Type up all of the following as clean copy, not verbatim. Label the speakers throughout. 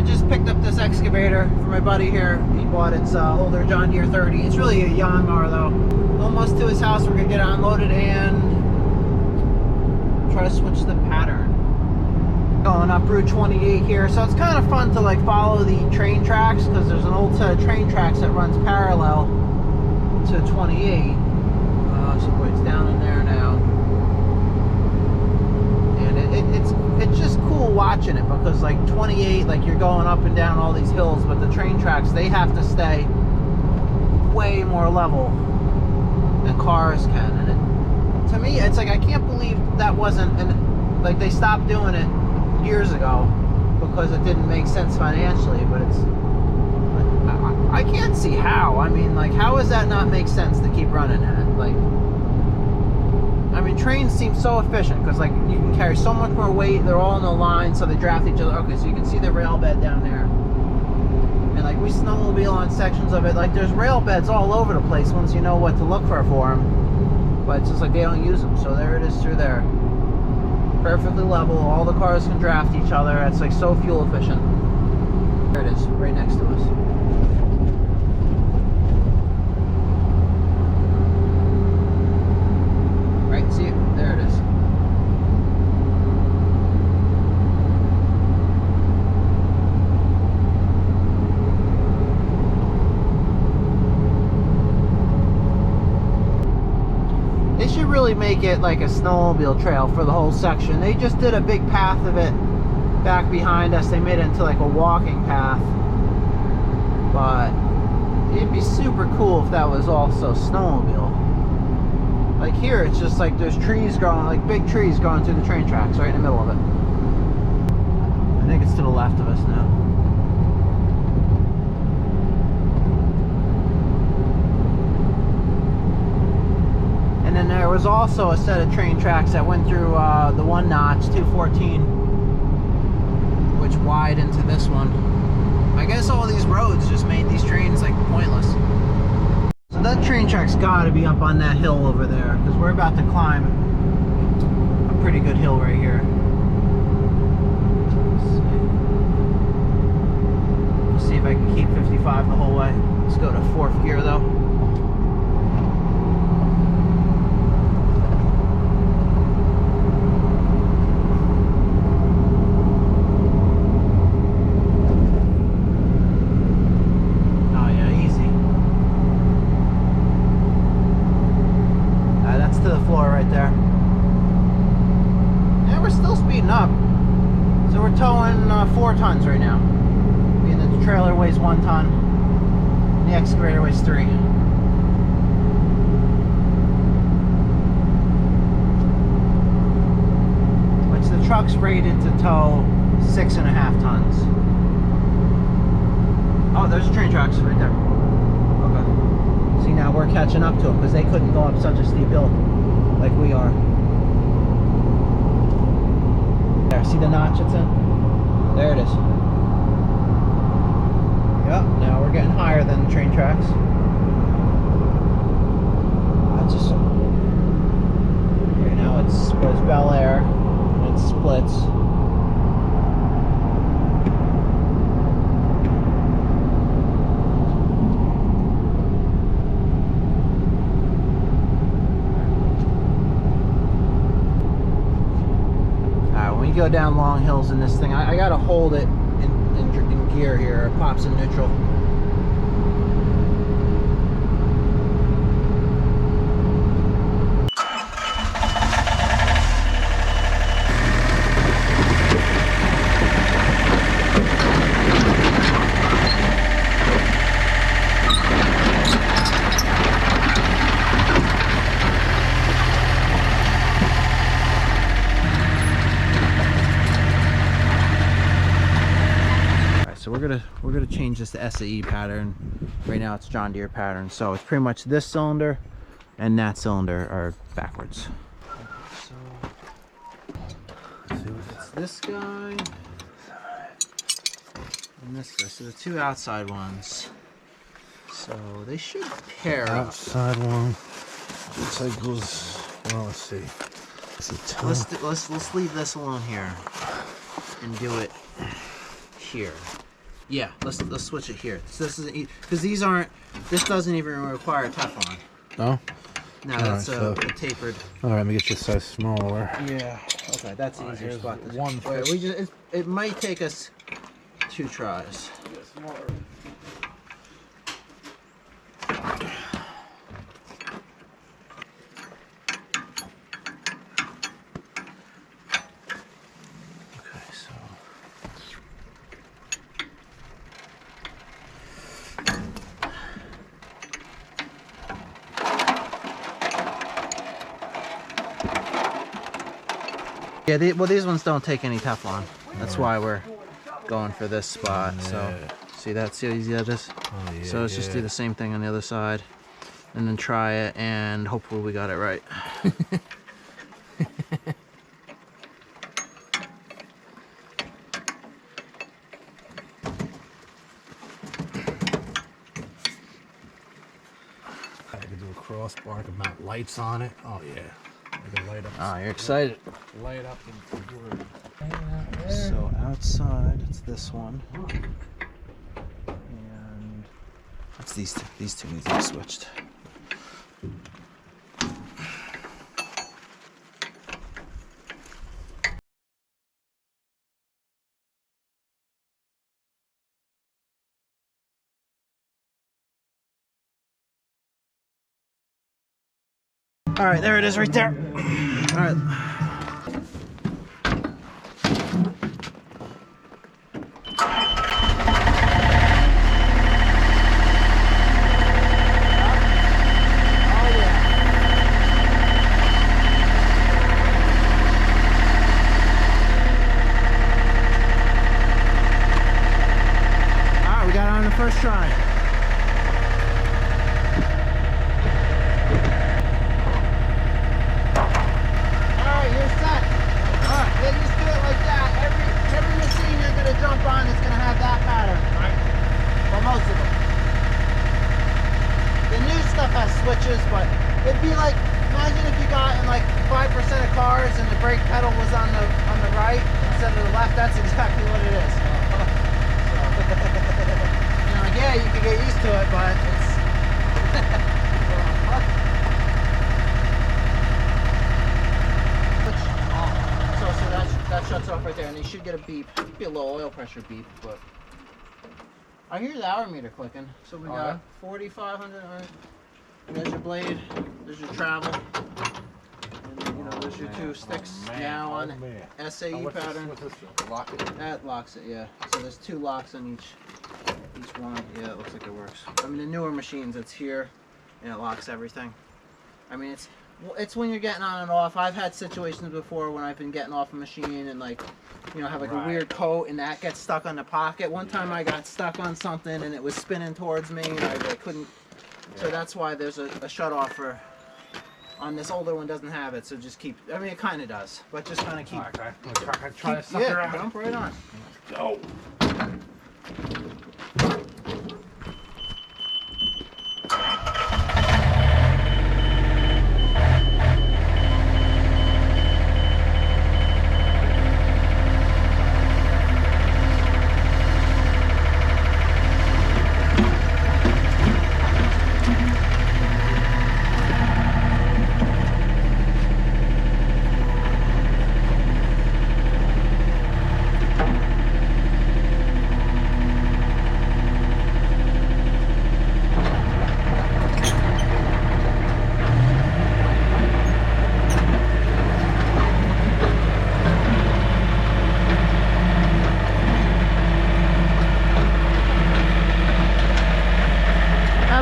Speaker 1: just picked up this excavator for my buddy here. He bought its older John Deere 30. It's really a Yanmar though. Almost to his house. We're gonna get it unloaded and try to switch the pattern. Going up Route 28 here, so it's kind of fun to like follow the train tracks because there's an old set of train tracks that runs parallel to 28. So it's down in there now, and it's just cool watching it because like 28, like you're going up and down all these hills, but the train tracks, they have to stay way more level than cars can. And to me, it's like I can't believe that wasn't, and like they stopped doing it years ago because it didn't make sense financially. But it's, I can't see how. I mean, like, how does that not make sense to keep running that? Like, I mean, trains seem so efficient because like you can carry so much more weight. They're all in a line, so they draft each other. Okay, so you can see the rail bed down there, and like we snowmobile on sections of it. Like there's rail beds all over the place once you know what to look for them. But it's just like they don't use them. So there it is through there, perfectly level. All the cars can draft each other. It's like so fuel efficient. There it is, right next to us. See it? There it is. They should really make it like a snowmobile trail for the whole section. They just did a big path of it back behind us. They made it into like a walking path. But it'd be super cool if that was also snowmobile. Like here, it's just like there's trees growing, like big trees growing through the train tracks right in the middle of it. I think it's to the left of us now. And then there was also a set of train tracks that went through the one notch, 214, which widened into this one. I guess all these roads just made these trains like pointless. So that train track's got to be up on that hill over there because we're about to climb a pretty good hill right here. Let's see if I can keep 55 the whole way. Let's go to 4th gear though. Right there. Yeah, we're still speeding up. So we're towing 4 tons right now. Being that the trailer weighs 1 ton, and the excavator weighs 3. Which the truck's rated to tow 6.5 tons. Oh, there's train tracks right there. Okay. See, now we're catching up to them because they couldn't go up such a steep hill like we are. There, see the notch it's in? There it is. Yep, now we're getting higher than the train tracks. That's just... Okay, now it's Bel Air, and it splits. Go down long hills in this thing. I gotta hold it in gear here. It pops in neutral. So we're gonna change this to SAE pattern. Right now it's John Deere pattern, so it's pretty much this cylinder and that cylinder are backwards. So let's see what it's this guy and this guy. So the 2 outside ones. So they should pair up.
Speaker 2: Outside one. Inside goes. Well, let's see.
Speaker 1: Let's leave this alone here and do it here. Yeah, let's switch it here. So this isn't because these aren't. This doesn't even require Teflon.
Speaker 2: No.
Speaker 1: No,
Speaker 2: All
Speaker 1: that's
Speaker 2: right, so-
Speaker 1: a tapered.
Speaker 2: All right, let me get this size smaller.
Speaker 1: Yeah. Okay, that's an easier
Speaker 2: here's
Speaker 1: spot. To
Speaker 2: one
Speaker 1: Wait, it might take us 2 tries.
Speaker 2: Smaller.
Speaker 1: Okay, so. Yeah, these ones don't take any Teflon. That's why we're going for this spot. So, see that? See how easy that is?
Speaker 2: Oh, yeah,
Speaker 1: So let's just do the same thing on the other side, and then try it, and hopefully we got it right.
Speaker 2: I could do a crossbar, I could mount lights on it. Oh yeah. I could light up.
Speaker 1: Ah, you're excited.
Speaker 2: Light up and
Speaker 1: So outside, it's this one, and it's these two. These two need to be switched. All right, there it is, right there. All right. First try. Alright, you're set. Alright, then just do it like that. Every machine you're going to jump on is going to have that pattern. Right? Well, most of them. The new stuff has switches, but it'd be like, imagine if you got in like 5% of cars and the brake pedal was on the right instead of the left. That's exactly what it is. Yeah, you can get used to it, but it's... so that shuts off right there, and you should get a beep. Be a low oil pressure beep, but... I hear the hour meter clicking. So we got 4,500, all right. There's your blade, there's your travel, and you know, there's your 2 sticks now on SAE pattern.
Speaker 2: Lock it.
Speaker 1: That locks it, yeah. So there's 2 locks on each one. Yeah, it looks like it works. I mean, the newer machines, it's here and it locks everything. I mean, it's when you're getting on and off. I've had situations before when I've been getting off a machine and, like, you know, have like a weird coat and that gets stuck on the pocket. One time I got stuck on something and it was spinning towards me and I couldn't. So that's why there's a shut off for. On this older one doesn't have it, so just keep. I mean, it kind of does, but just kind of keep.
Speaker 2: Okay. Try to suck her out.
Speaker 1: Jump right on.
Speaker 2: Let's go.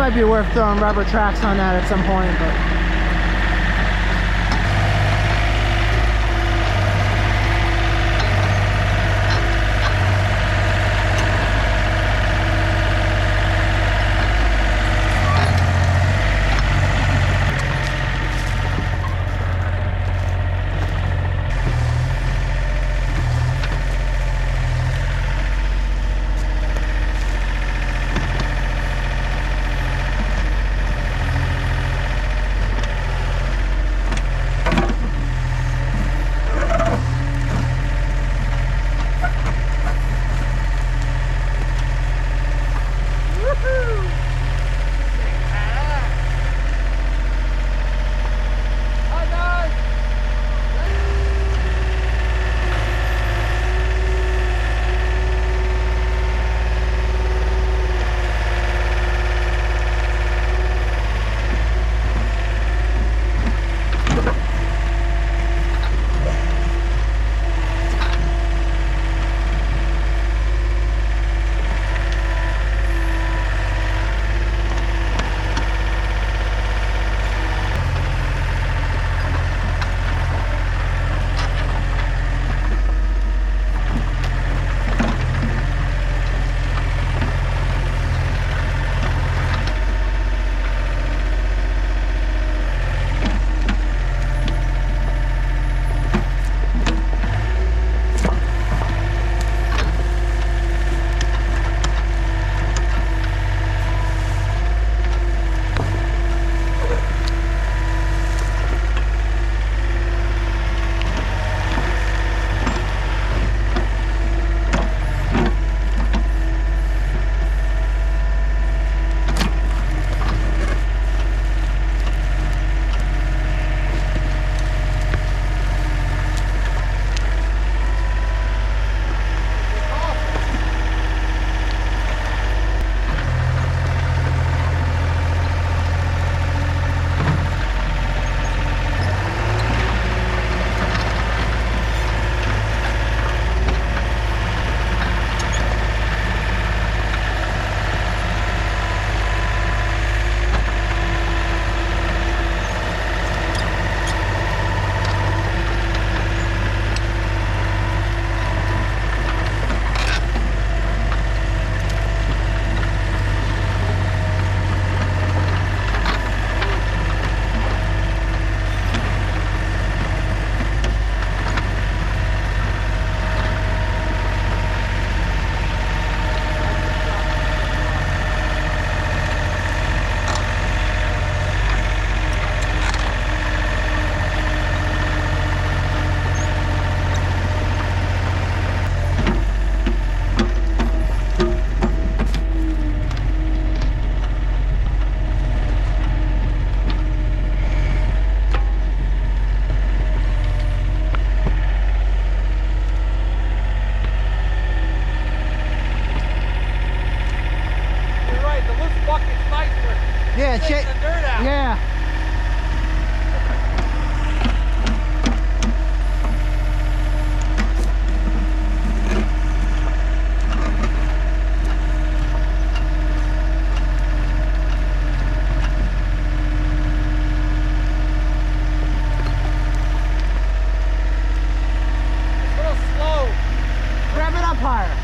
Speaker 3: Might be worth throwing rubber tracks on that at some point, but
Speaker 1: shake
Speaker 3: the dirt out.
Speaker 1: Yeah.
Speaker 3: It's a little slow.
Speaker 1: Rev it up higher.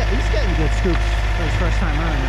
Speaker 1: He's getting good scoops for his first time running it.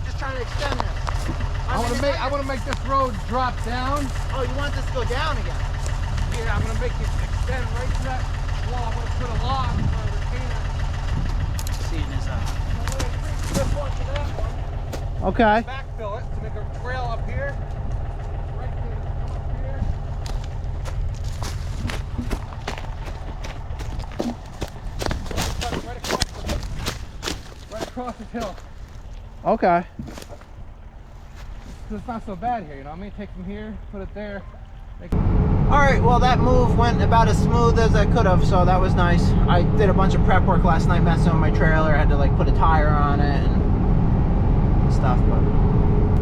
Speaker 1: Just trying to extend this.
Speaker 3: I want to make this road drop down.
Speaker 1: Oh, you want this to go down again?
Speaker 3: Yeah, I'm going to make it extend right to that wall. I'm going to put a log for a retainer.
Speaker 1: Seeing this up.
Speaker 3: This one to that one.
Speaker 1: Okay.
Speaker 3: Backfill it to make a trail up here. Right there, come up here. Right across this hill.
Speaker 1: Okay.
Speaker 3: So it's not so bad here, you know what I mean? Take from here, put it there.
Speaker 1: All right, well that move went about as smooth as I could have, so that was nice. I did a bunch of prep work last night messing with my trailer. I had to like put a tire on it and stuff, but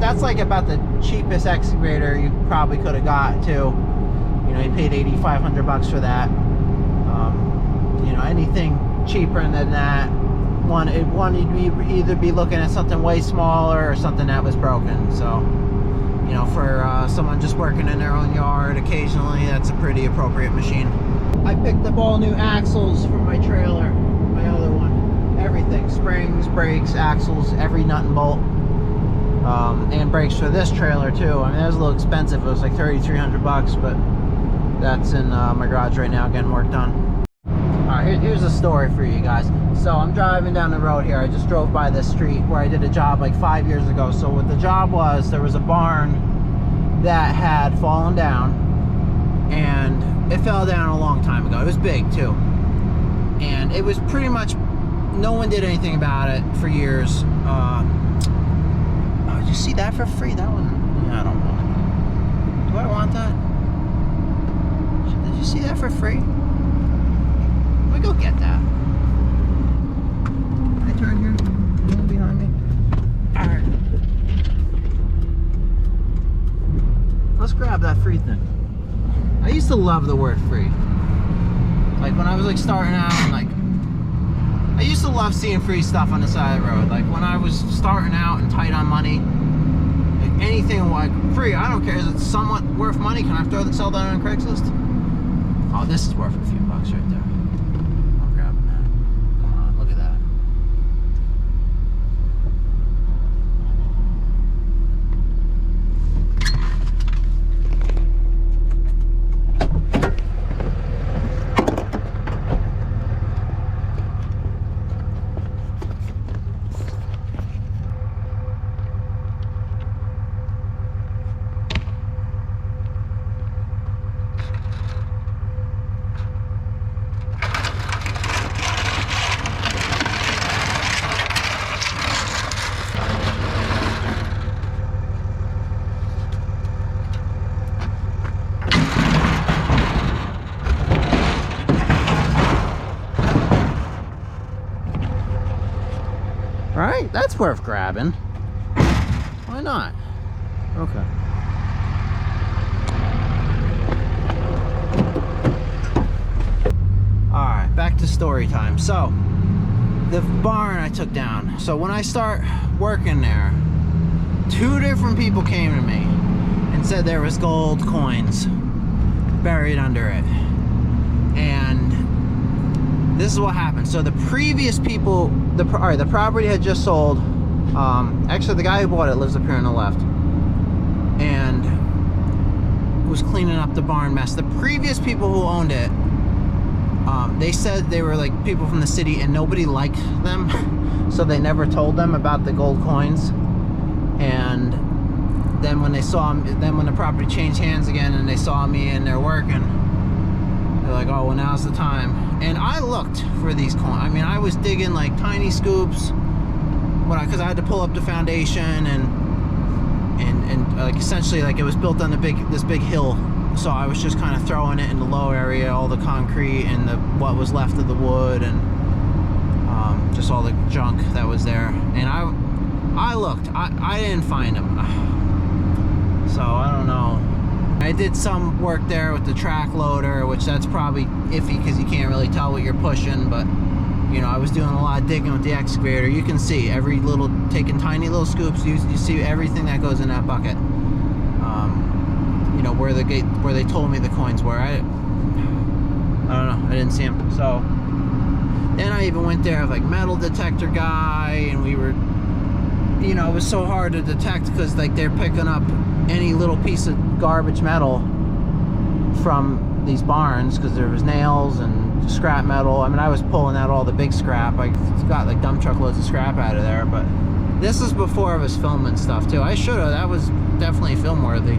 Speaker 1: that's like about the cheapest excavator you probably could have got too. You know, you paid $8,500 for that. You know, anything cheaper than that, one you'd either be looking at something way smaller or something that was broken. So, you know, for someone just working in their own yard occasionally, that's a pretty appropriate machine. I picked up all new axles for my trailer, my other one. Everything, springs, brakes, axles, every nut and bolt. And brakes for this trailer too. I mean, that was a little expensive. It was like $3,300, but that's in my garage right now getting work done. Alright, here's a story for you guys. So I'm driving down the road here. I just drove by this street where I did a job like 5 years ago. So what the job was, there was a barn that had fallen down, and it fell down a long time ago. It was big too, and it was pretty much, no one did anything about it for years. Oh, did you see that for free? That one, yeah, I don't want it. Do I want that? Did you see that for free? Let me go get that. Can I turn here? You know, behind me? Alright. Let's grab that free thing. I used to love the word free. Like when I was like starting out, and like I used to love seeing free stuff on the side of the road. Like when I was starting out and tight on money, like anything like free, I don't care. Is it somewhat worth money? Can I sell that on Craigslist? Oh, this is worth a few bucks right there. I'm grabbing that. Come on, look at that. That's worth grabbing. Why not? Okay. Alright, back to story time. So, the barn I took down. So when I start working there, 2 different people came to me and said there was gold coins buried under it. And this is what happened. So the previous people, the property had just sold. Actually, the guy who bought it lives up here on the left, and was cleaning up the barn mess. The previous people who owned it, they said they were like people from the city and nobody liked them, so they never told them about the gold coins. And then when they saw me, then when the property changed hands again and they saw me and they're working, they're like, oh, well, now's the time. And I looked for these coins. I mean, I was digging like tiny scoops because I had to pull up the foundation and like essentially like it was built on this big hill. So I was just kind of throwing it in the low area, all the concrete and what was left of the wood, and just all the junk that was there. And I looked. I didn't find them. So I don't know. I did some work there with the track loader, which that's probably iffy because you can't really tell what you're pushing. But you know, I was doing a lot of digging with the excavator. You can see every little, taking tiny little scoops. You see everything that goes in that bucket. You know, where they told me the coins were. I don't know. I didn't see them. So then I even went there with like metal detector guy, and we were, you know, it was so hard to detect because like they're picking up any little piece of garbage metal from these barns because there was nails and scrap metal. I mean, I was pulling out all the big scrap. I got like dump truck loads of scrap out of there. But this is before I was filming stuff too. I should have. That was definitely film worthy.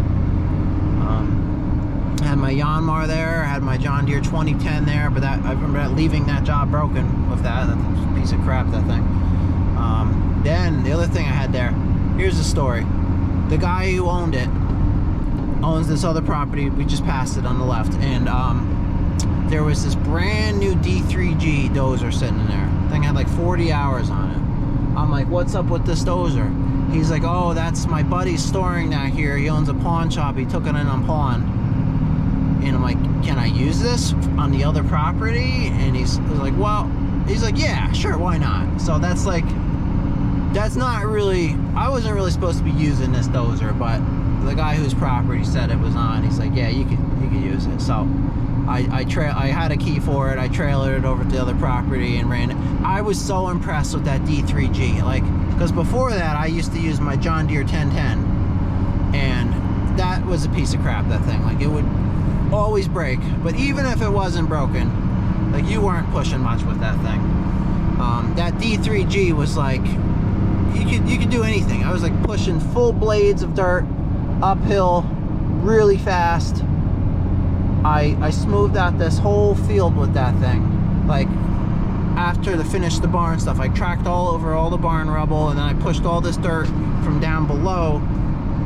Speaker 1: I had my Yanmar there, I had my John Deere 2010 there, but I remember leaving that job broken with that. That's a piece of crap, that thing. Then the other thing I had there, here's the story. The guy who owned it owns this other property. We just passed it on the left, and there was this brand new D3G dozer sitting in there. The thing had like 40 hours on it. I'm like, what's up with this dozer? He's like, oh, that's my buddy's storing that here. He owns a pawn shop. He took it in on pawn. And I'm like, can I use this on the other property? And he's like, well, he's like, yeah, sure, why not? So that's like, that's not really, I wasn't really supposed to be using this dozer, but the guy whose property said it was on, he's like, yeah, you can use it. So I had a key for it. I trailered it over to the other property and ran it. I was so impressed with that D3G, like, because before that I used to use my John Deere 1010, and that was a piece of crap, that thing. Like, it would always break, but even if it wasn't broken, like, you weren't pushing much with that thing. That D3G was like, you could do anything. I was like pushing full blades of dirt uphill really fast. I smoothed out this whole field with that thing. Like, after the finished the barn stuff, I tracked all over all the barn rubble, and then I pushed all this dirt from down below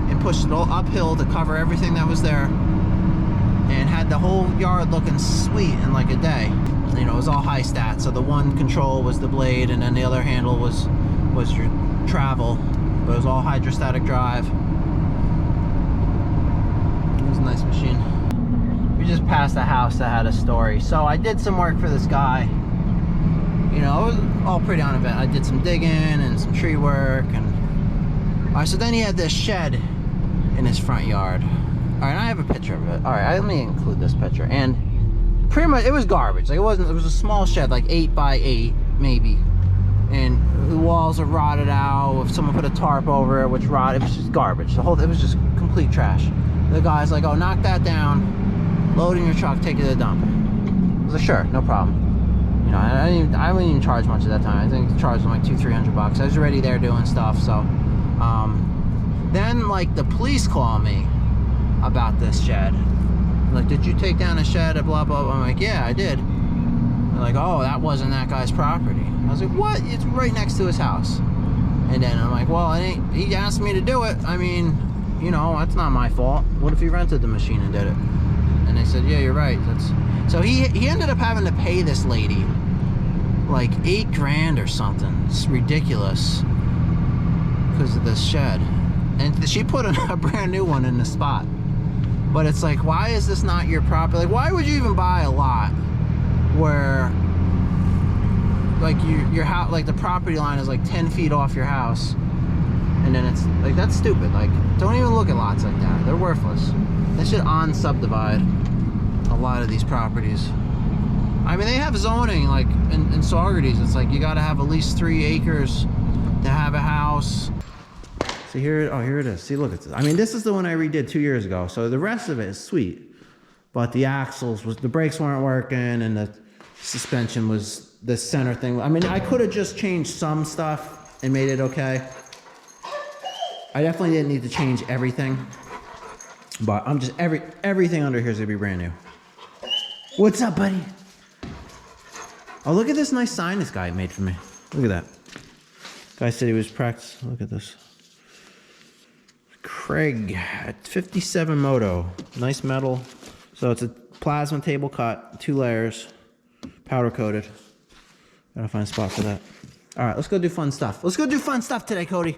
Speaker 1: and pushed it all uphill to cover everything that was there, and had the whole yard looking sweet in like a day. You know, it was all high stats. So the one control was the blade, and then the other handle was your travel, but it was all hydrostatic drive. It was a nice machine. We just passed a house that had a story. So I did some work for this guy. You know, it was all pretty on event. I did some digging and some tree work, and so then he had this shed in his front yard. Alright, I have a picture of it. Alright, let me include this picture. And pretty much, it was garbage. Like, it was a small shed, like 8 by 8, maybe. And the walls are rotted out. If someone put a tarp over it, which rotted, it was just garbage. It was just complete trash. The guy's like, oh, knock that down, load in your truck, take it to the dump. I was like, sure, no problem. You know, I wouldn't even charge much at that time. I think I charged them like $200-300. I was already there doing stuff. So then, like, the police call me about this shed. Like, did you take down a shed? Blah blah blah. I'm like, yeah, I did. They're like, oh, that wasn't that guy's property. I was like, what? It's right next to his house. And then I'm like, well, he asked me to do it. I mean, you know, that's not my fault. What if he rented the machine and did it? And they said, yeah, you're right. So he ended up having to pay this lady like $8 grand or something. It's ridiculous. because of this shed. And she put a brand new one in the spot. But it's like, why is this not your property? Like, why would you even buy a lot where like your house, like the property line is like 10 feet off your house, and then it's like, that's stupid. Like, don't even look at lots like that. They're worthless. They should subdivide a lot of these properties. I mean, they have zoning like in Saugerties. It's like you got to have at least 3 acres to have a house. See here, oh, here it is. See, look at this. I mean, this is the one I redid 2 years ago. So the rest of it is sweet, but the axles the brakes weren't working, and the suspension was the center thing. I mean, I could have just changed some stuff and made it okay. I definitely didn't need to change everything, but I'm just everything under here is gonna be brand new. What's up, buddy? Oh, look at this nice sign this guy made for me. Look at that. Guy said he was practicing. Look at this. Craig at 57 Moto. Nice metal. So it's a plasma table cut, 2 layers, powder coated. Gotta find a spot for that. All right, let's go do fun stuff. Let's go do fun stuff today, Cody.